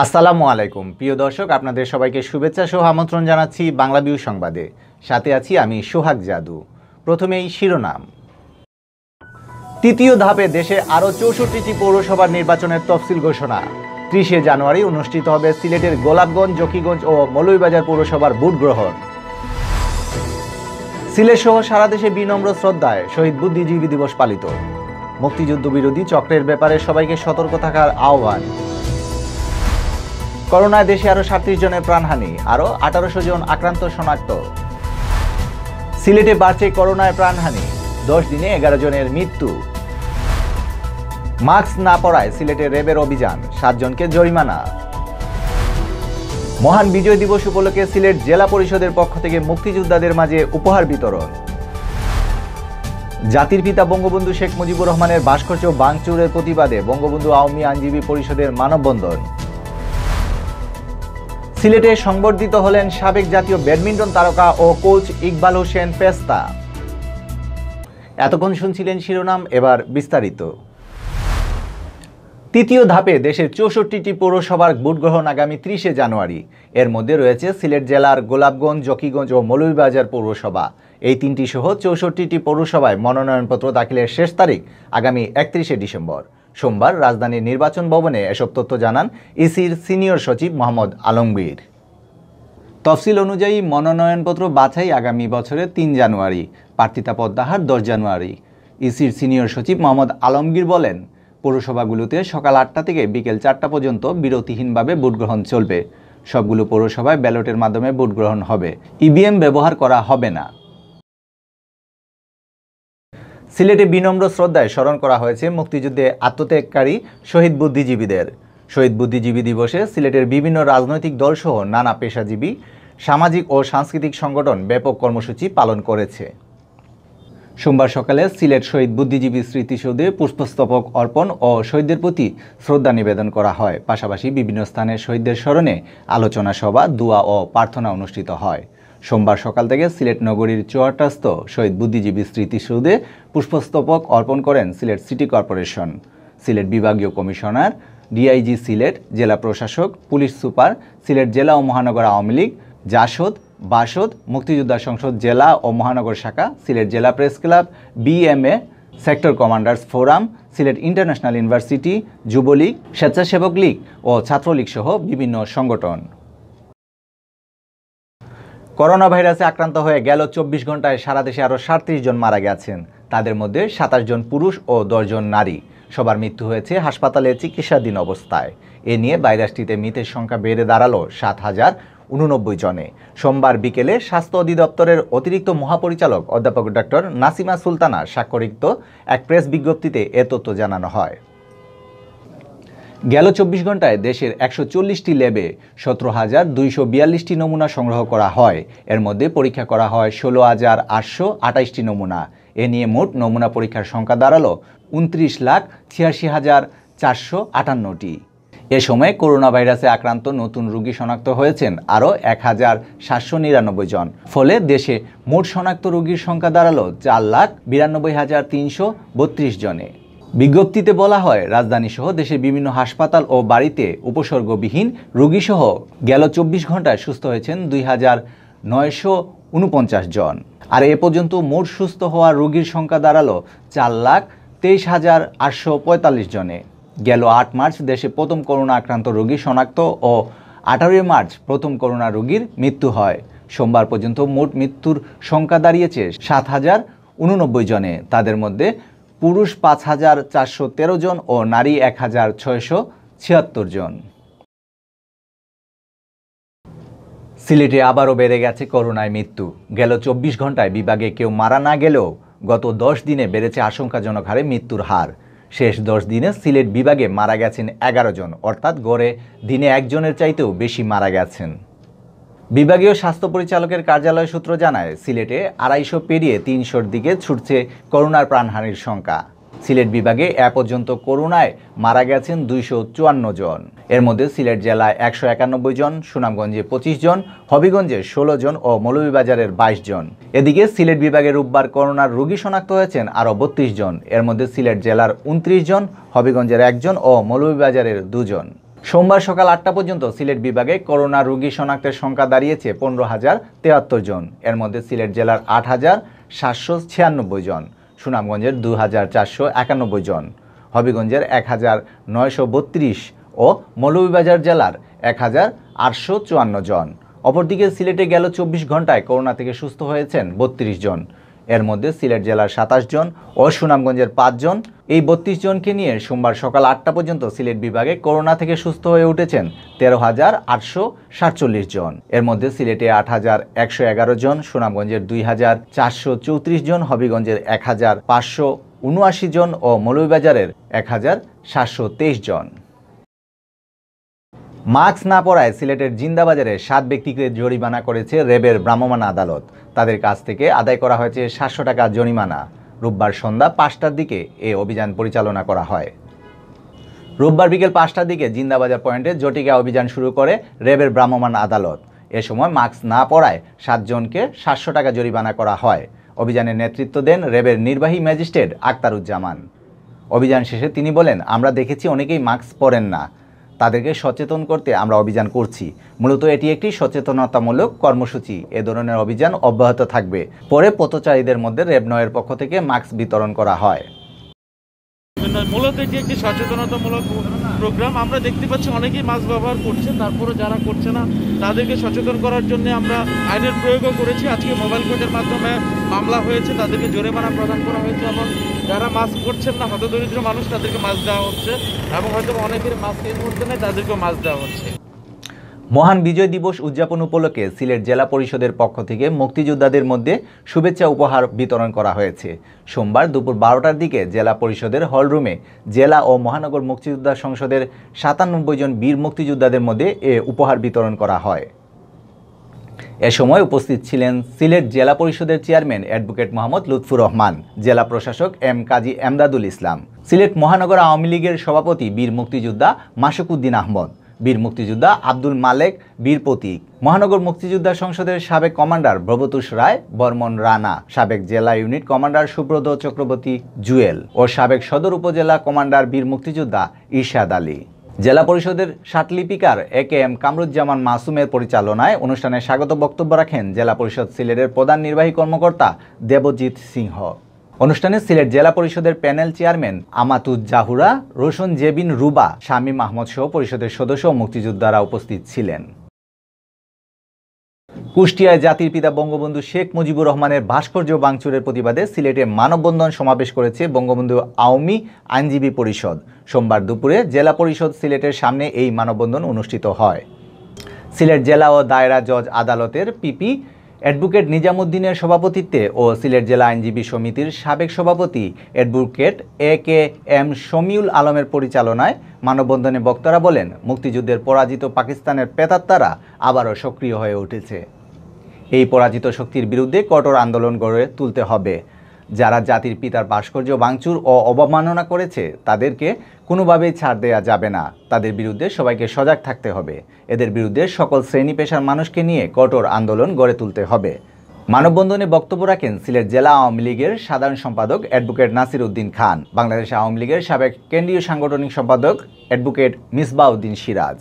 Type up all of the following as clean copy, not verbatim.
আসসালামু আলাইকুম প্রিয় দর্শক, আপনাদের সবাইকে শুভেচ্ছা সহ আমন্ত্রণ জানাচ্ছি বাংলাভিউ সংবাদে। সাথে আছি আমি সোহাগ জাদু। প্রথমেই শিরোনাম। তৃতীয় ধাপে দেশে আরও ৬৪টি পৌরসভার নির্বাচনের তফসিল ঘোষণা। ৩০শে জানুয়ারি অনুষ্ঠিত হবে সিলেটের গোলাপগঞ্জ, জকিগঞ্জ ও মৌলভীবাজার পৌরসভার ভোট গ্রহণ। সিলেট সহ সারা দেশে বিনম্র শ্রদ্ধায় শহীদ বুদ্ধিজীবী দিবস পালিত। মুক্তিযুদ্ধ বিরোধী চক্রের ব্যাপারে সবাইকে সতর্ক থাকার আহ্বান। করোনায় দেশে আরও ৩৭ জনের প্রাণহানি, আরও ১৮০০ জন আক্রান্ত শনাক্ত। সিলেটে বাড়ছে করোনায় প্রাণহানি, ১০ দিনে ১১ জনের মৃত্যু। মাস্ক না পরায় সিলেটে র্যাবের অভিযান, ৭ জনকে জরিমানা। মহান বিজয় দিবস উপলক্ষে সিলেট জেলা পরিষদের পক্ষ থেকে মুক্তিযোদ্ধাদের মাঝে উপহার বিতরণ। জাতির পিতা বঙ্গবন্ধু শেখ মুজিবুর রহমানের ভাস্কর্য ভাঙচুরের প্রতিবাদে বঙ্গবন্ধু আওয়ামী আইনজীবী পরিষদের মানববন্ধন। সিলেটে সংবর্ধিত হলেন সাবেক জাতীয় ব্যাডমিন্টন তারকা ও কোচ ইকবাল হোসেন পেস্তা। এতক্ষণ শুনছিলেন শিরোনাম, এবার বিস্তারিত। তৃতীয় ধাপে দেশের ৬৪টি পৌরসভার ভোট গ্রহণ আগামী ৩০শে জানুয়ারি। এর মধ্যে রয়েছে সিলেট জেলার গোলাপগঞ্জ, জকিগঞ্জ ও মৌলভীবাজার পৌরসভা। এই তিনটি সহ ৬৪টি পৌরসভায় মনোনয়নপত্র দাখিলের শেষ তারিখ আগামী ৩১শে ডিসেম্বর। সোমবার রাজধানীর নির্বাচন ভবনে এসব তথ্য জানান ইসির সিনিয়র সচিব মোহাম্মদ আলমগীর। তফসিল অনুযায়ী মনোনয়নপত্র বাছাই আগামী বছরের ৩ জানুয়ারি, প্রার্থিতা প্রত্যাহার ১০ জানুয়ারি। ইসির সিনিয়র সচিব মোহাম্মদ আলমগীর বলেন, পৌরসভাগুলোতে সকাল ৮টা থেকে বিকেল ৪টা পর্যন্ত বিরতিহীনভাবে ভোটগ্রহণ চলবে। সবগুলো পৌরসভায় ব্যালটের মাধ্যমে ভোটগ্রহণ হবে, ইভিএম ব্যবহার করা হবে না। সিলেটে বিনম্র শ্রদ্ধায় স্মরণ করা হয়েছে মুক্তিযুদ্ধে আত্মত্যাগকারী শহীদ বুদ্ধিজীবীদের। শহীদ বুদ্ধিজীবী দিবসে সিলেটের বিভিন্ন রাজনৈতিক দলসহ নানা পেশাজীবী, সামাজিক ও সাংস্কৃতিক সংগঠন ব্যাপক কর্মসূচি পালন করেছে। সোমবার সকালে সিলেট শহীদ বুদ্ধিজীবী স্মৃতিসৌধে পুষ্পস্তবক অর্পণ ও শহীদদের প্রতি শ্রদ্ধা নিবেদন করা হয়। পাশাপাশি বিভিন্ন স্থানে শহীদদের স্মরণে আলোচনা সভা, দোয়া ও প্রার্থনা অনুষ্ঠিত হয়। সোমবার সকাল থেকে সিলেট নগরীর চুয়াট্টাস্থ শহীদ বুদ্ধিজীবী স্মৃতিসৌধে পুষ্পস্তবক অর্পণ করেন সিলেট সিটি কর্পোরেশন, সিলেট বিভাগীয় কমিশনার, ডিআইজি সিলেট, জেলা প্রশাসক, পুলিশ সুপার, সিলেট জেলা ও মহানগর আওয়ামী লীগ, জাসদ, বাসদ, মুক্তিযোদ্ধা সংসদ জেলা ও মহানগর শাখা, সিলেট জেলা press club, BMA, sector commanders forum, Sylhet international university, Jubo League, স্বেচ্ছাসেবক লীগ ও ছাত্রলীগ সহ বিভিন্ন সংগঠন। করোনা ভাইরাসে আক্রান্ত হয়ে গেল ২৪ ঘন্টায় সারা দেশে আরও ৩৭ জন মারা গেছেন। তাদের মধ্যে ২৭ জন পুরুষ ও ১০ জন নারী। সবার মৃত্যু হয়েছে হাসপাতালে চিকিৎসাধীন অবস্থায়। এ নিয়ে ভাইরাসটিতে মৃতের সংখ্যা বেড়ে দাঁড়ালো ৭,০৮৯ জনে। সোমবার বিকেলে স্বাস্থ্য অধিদপ্তরের অতিরিক্ত মহাপরিচালক অধ্যাপক ডক্টর নাসিমা সুলতানা স্বাক্ষরিত এক প্রেস বিজ্ঞপ্তিতে এ তথ্য জানানো হয়। গেল ২৪ ঘন্টায় দেশের ১৪০টি ল্যাবে ১৭,২৪২টি নমুনা সংগ্রহ করা হয়। এর মধ্যে পরীক্ষা করা হয় ১৬,৮২৮টি নমুনা। এ নিয়ে মোট নমুনা পরীক্ষার সংখ্যা দাঁড়ালো ২৯,৮৬,৪৫৮টি। এ সময় করোনা ভাইরাসে আক্রান্ত নতুন রোগী শনাক্ত হয়েছেন আরও ১,৭৯৯ জন। ফলে দেশে মোট শনাক্ত রোগীর সংখ্যা দাঁড়ালো ৪,৯২,৩৩২ জনে। বিজ্ঞপ্তিতে বলা হয়, রাজধানীসহ দেশের বিভিন্ন হাসপাতাল ও বাড়িতে উপসর্গবিহীন রোগীসহ গেল ২৪ ঘন্টায় সুস্থ হয়েছেন ২,৯৪৯ জন। আর এ পর্যন্ত মোট সুস্থ হওয়া রোগীর সংখ্যা দাঁড়ালো ৪,২৩,৮৪৫ জনে। গেল ৮ মার্চ দেশে প্রথম করোনা আক্রান্ত রোগী শনাক্ত ও ১৮ মার্চ প্রথম করোনা রোগীর মৃত্যু হয়। সোমবার পর্যন্ত মোট মৃত্যুর সংখ্যা দাঁড়িয়েছে ৭,০৮৯ জনে। তাদের মধ্যে পুরুষ ৫,৪১৩ জন ও নারী ১,৬৭৬ জন। সিলেটে আবারও বেড়ে গেছে করোনায় মৃত্যু। গেল ২৪ ঘন্টায় বিভাগে কেউ মারা না গেলেও গত ১০ দিনে বেড়েছে আশঙ্কাজনক হারে মৃত্যুর হার। শেষ ১০ দিনে সিলেট বিভাগে মারা গেছেন ১১ জন, অর্থাৎ গড়ে দিনে একজনের চাইতেও বেশি মারা গেছেন। বিভাগীয় স্বাস্থ্য পরিচালকের কার্যালয় সূত্র জানায়, সিলেটে ২৫০ পেরিয়ে ৩০০-র দিকে ছুটছে করোনার প্রাণহানির সংখ্যা। সিলেট বিভাগে এ পর্যন্ত করোনায় মারা গেছেন 254 জন। এর মধ্যে সিলেট জেলায় 191 জন, সুনামগঞ্জে 25 জন, হবিগঞ্জে 16 জন ও মৌলভীবাজারের 22 জন। এদিকে সিলেট বিভাগে রোববার করোনার রোগী শনাক্ত হয়েছেন আরও 32 জন। এর মধ্যে সিলেট জেলার 29 জন, হবিগঞ্জের 1 জন ও মৌলভীবাজারের 2 জন। সোমবার সকাল 8টা পর্যন্ত সিলেট বিভাগে করোনা রোগী শনাক্তের সংখ্যা দাঁড়িয়েছে 15,073 জন। এর মধ্যে সিলেট জেলার 8,796 জন, সুনামগঞ্জের 2,491 জন, হবিগঞ্জের 1,932 ও মৌলভীবাজার জেলার 1,854 জন। অপরদিকে সিলেটে গেল 24 ঘন্টায় করোনা থেকে সুস্থ হয়েছেন 32 জন। এর মধ্যে সিলেট জেলার 27 জন ও সুনামগঞ্জের 5 জন। এই 32 জনকে নিয়ে সোমবার সকাল 8টা পর্যন্ত সিলেট বিভাগে করোনা থেকে সুস্থ হয়ে উঠেছেন 13,847 জন। এর মধ্যে সিলেটে 8,111 জন, সুনামগঞ্জের 2,434 জন, হবিগঞ্জের 1,579 জন ও মৌলভীবাজারের 1,723 জন। মাস্ক না পরায় সিলেটের জিন্দাবাজারে 7 ব্যক্তিকে জরিমানা করেছে র্যাবের ভ্রাম্যমাণ আদালত। তাদের কাছ থেকে আদায় করা হয়েছে 700 টাকা জরিমানা। রোববার সন্ধ্যা 5টার দিকে এই অভিযান পরিচালনা করা হয়। রোববার বিকেল 5টার দিকে জিন্দাবাজার পয়েন্টে জটিকা অভিযান শুরু করে র্যাবের ভ্রাম্যমাণ আদালত। এ সময় মাস্ক না পরায় 7 জনকে 700 টাকা জরিমানা করা হয়। অভিযানের নেতৃত্ব দেন র্যাবের নির্বাহী ম্যাজিস্ট্রেট আক্তারুজ্জামান। অভিযান শেষে তিনি বলেন, আমরা দেখেছি অনেকেই মাস্ক পরেন না, তাদেরকে সচেতন করতে আমরা অভিযান করছি। মূলত এটি একটি সচেতনতামূলক কর্মসূচি। এ ধরনের অভিযান অব্যাহত থাকবে। পরে পথচারীদের মধ্যে র্যাব 9 এর পক্ষ থেকে মাস্ক বিতরণ করা হয়। মূলত এটি একটি সচেতনতামূলক প্রোগ্রাম। আমরা দেখতে পাচ্ছি অনেকেই মাস্ক ব্যবহার করছে, তারপরে যারা করছে না তাদেরকে সচেতন করার জন্য আমরা আইনের প্রয়োগও করেছি। আজকে মোবাইল কোর্টের মাধ্যমে মামলা হয়েছে, তাদেরকে জরিমানা প্রদান করা হয়েছে এবং যারা মাস্ক করছেন না হতদরিদ্র মানুষ তাদেরকে মাস্ক দেওয়া হচ্ছে এবং হয়তো অনেকের মাস্ক এই মুহূর্তে নেই, তাদেরকেও মাস্ক দেওয়া হচ্ছে। মহান বিজয় দিবস উদযাপন উপলক্ষে সিলেট জেলা পরিষদের পক্ষ থেকে মুক্তিযোদ্ধাদের মধ্যে শুভেচ্ছা উপহার বিতরণ করা হয়েছে। সোমবার দুপুর 12টার দিকে জেলা পরিষদের হলরুমে জেলা ও মহানগর মুক্তিযোদ্ধা সংসদের 97 জন বীর মুক্তিযোদ্ধাদের মধ্যে এ উপহার বিতরণ করা হয়। এ সময় উপস্থিত ছিলেন সিলেট জেলা পরিষদের চেয়ারম্যান অ্যাডভোকেট মোহাম্মদ লুৎফুর রহমান, জেলা প্রশাসক এম কাজী এমদাদুল ইসলাম, সিলেট মহানগর আওয়ামী লীগের সভাপতি বীর মুক্তিযোদ্ধা মাসুকুদ্দিন আহমদ, বীর মুক্তিযোদ্ধা আব্দুল মালেক বীর প্রতীক, মহানগর মুক্তিযোদ্ধা সংসদের সাবেক কমান্ডার প্রবতুষ রায় বর্মন রানা, সাবেক জেলা ইউনিট কমান্ডার সুব্রত চক্রবর্তী জুয়েল ও সাবেক সদর উপজেলা কমান্ডার বীর মুক্তিযোদ্ধা ইরশাদ আলী। জেলা পরিষদের সাতলিপিকার এ.কে.এম. কামরুজ্জামান মাসুমের পরিচালনায় অনুষ্ঠানে স্বাগত বক্তব্য রাখেন জেলা পরিষদ সিলেটের প্রধান নির্বাহী কর্মকর্তা দেবজিৎ সিংহ। অনুষ্ঠানে সিলেট জেলা পরিষদের প্যানেল চেয়ারম্যান আমাতুজ্জাহুরা, রোশন জেবিন রুবা, শামীম আহমদ সহ পরিষদের সদস্য ও মুক্তিযোদ্ধারা উপস্থিত ছিলেন। কুষ্টিয়ায় জাতির পিতা বঙ্গবন্ধু শেখ মুজিবুর রহমানের ভাস্কর্য ভাঙচুরের প্রতিবাদে সিলেটে মানববন্ধন সমাবেশ করেছে বঙ্গবন্ধু আওয়ামী আইনজীবী পরিষদ। সোমবার দুপুরে জেলা পরিষদ সিলেটের সামনে এই মানববন্ধন অনুষ্ঠিত হয়। সিলেট জেলা ও দায়রা জজ আদালতের পিপি অ্যাডভোকেট নিজামুদ্দিনের সভাপতিত্বে ও সিলেট জেলা আইনজীবী সমিতির সাবেক সভাপতি অ্যাডভোকেট এ.কে.এম. শমিউল আলমের পরিচালনায় মানববন্ধনে বক্তারা বলেন, মুক্তিযুদ্ধের পরাজিত পাকিস্তানের প্রেতাত্মারা আবারও সক্রিয় হয়ে উঠেছে। এই পরাজিত শক্তির বিরুদ্ধে কঠোর আন্দোলন গড়ে তুলতে হবে। যারা জাতির পিতার ভাস্কর্য ভাঙচুর ও অবমাননা করেছে তাদেরকে কোনোভাবেই ছাড় দেওয়া যাবে না। তাদের বিরুদ্ধে সবাইকে সজাগ থাকতে হবে। এদের বিরুদ্ধে সকল শ্রেণী পেশার মানুষকে নিয়ে কঠোর আন্দোলন গড়ে তুলতে হবে। মানববন্ধনে বক্তব্য রাখেন সিলেট জেলা আওয়ামী লীগের সাধারণ সম্পাদক অ্যাডভোকেট নাসির উদ্দিন খান, বাংলাদেশ আওয়ামী লীগের সাবেক কেন্দ্রীয় সাংগঠনিক সম্পাদক অ্যাডভোকেট মিসবাউদ্দিন সিরাজ,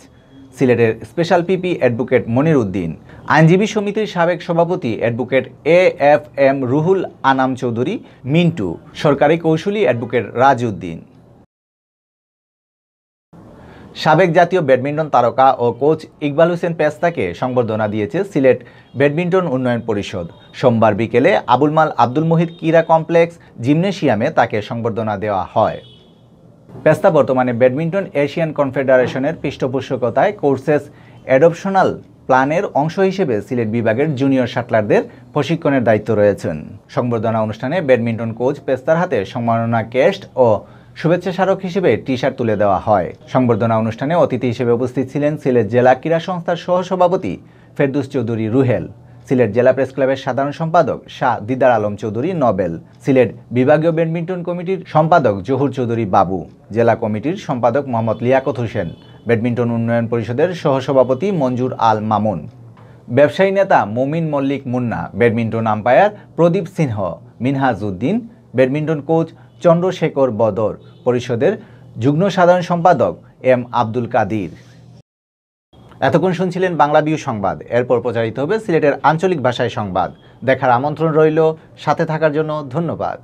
সিলেটের স্পেশাল পিপি অ্যাডভোকেট মনির উদ্দিন, আইনজীবী সমিতির সাবেক সভাপতি অ্যাডভোকেট এ.এফ.এম. রুহুল আনাম চৌধুরী মিন্টু, সরকারি কৌশলী অ্যাডভোকেট রাজউদ্দিন। সাবেক জাতীয় ব্যাডমিন্টন তারকা ও কোচ ইকবাল হোসেন পেস্তাকে সংবর্ধনা দিয়েছে সিলেট ব্যাডমিন্টন উন্নয়ন পরিষদ। সোমবার বিকেলে আবুল মাল আব্দুল মুহিত ক্রীড়া কমপ্লেক্স জিমনেশিয়ামে তাকে সংবর্ধনা দেওয়া হয়। পেস্তা বর্তমানে ব্যাডমিন্টন এশিয়ান কনফেডারেশনের পৃষ্ঠপোষকতায় কোর্সেস অ্যাডপশনাল প্ল্যানের অংশ হিসেবে সিলেট বিভাগের জুনিয়র শাটলারদের প্রশিক্ষণের দায়িত্ব রয়েছেন। সংবর্ধনা অনুষ্ঠানে ব্যাডমিন্টন কোচ পেস্তার হাতে সম্মাননা ক্রেস্ট ও শুভেচ্ছা স্মারক হিসেবে টি-শার্ট তুলে দেওয়া হয়। সংবর্ধনা অনুষ্ঠানে অতিথি হিসেবে উপস্থিত ছিলেন সিলেট জেলা ক্রীড়া সংস্থার সহসভাপতি ফেরদৌস চৌধুরী রুহেল, সিলেট জেলা প্রেস ক্লাবের সাধারণ সম্পাদক শাহ দিদার আলম চৌধুরী নোবেল, সিলেট বিভাগীয় ব্যাডমিন্টন কমিটির সম্পাদক জহুর চৌধুরী বাবু, জেলা কমিটির সম্পাদক মোহাম্মদ লিয়াকত হোসেন, ব্যাডমিন্টন উন্নয়ন পরিষদের সহসভাপতি মঞ্জুর আল মামুন, ব্যবসায়ী নেতা মমিন মল্লিক মুন্না, ব্যাডমিন্টন আম্পায়ার প্রদীপ সিংহ, মিনহাজ উদ্দিন, ব্যাডমিন্টন কোচ চন্দ্রশেখর বদর, পরিষদের যুগ্ম সাধারণ সম্পাদক এম আব্দুল কাদির। এতক্ষণ শুনছিলেন বাংলাভিউ সংবাদ। এরপর প্রচারিত হবে সিলেটের আঞ্চলিক ভাষায় সংবাদ। দেখার আমন্ত্রণ রইল। সাথে থাকার জন্য ধন্যবাদ।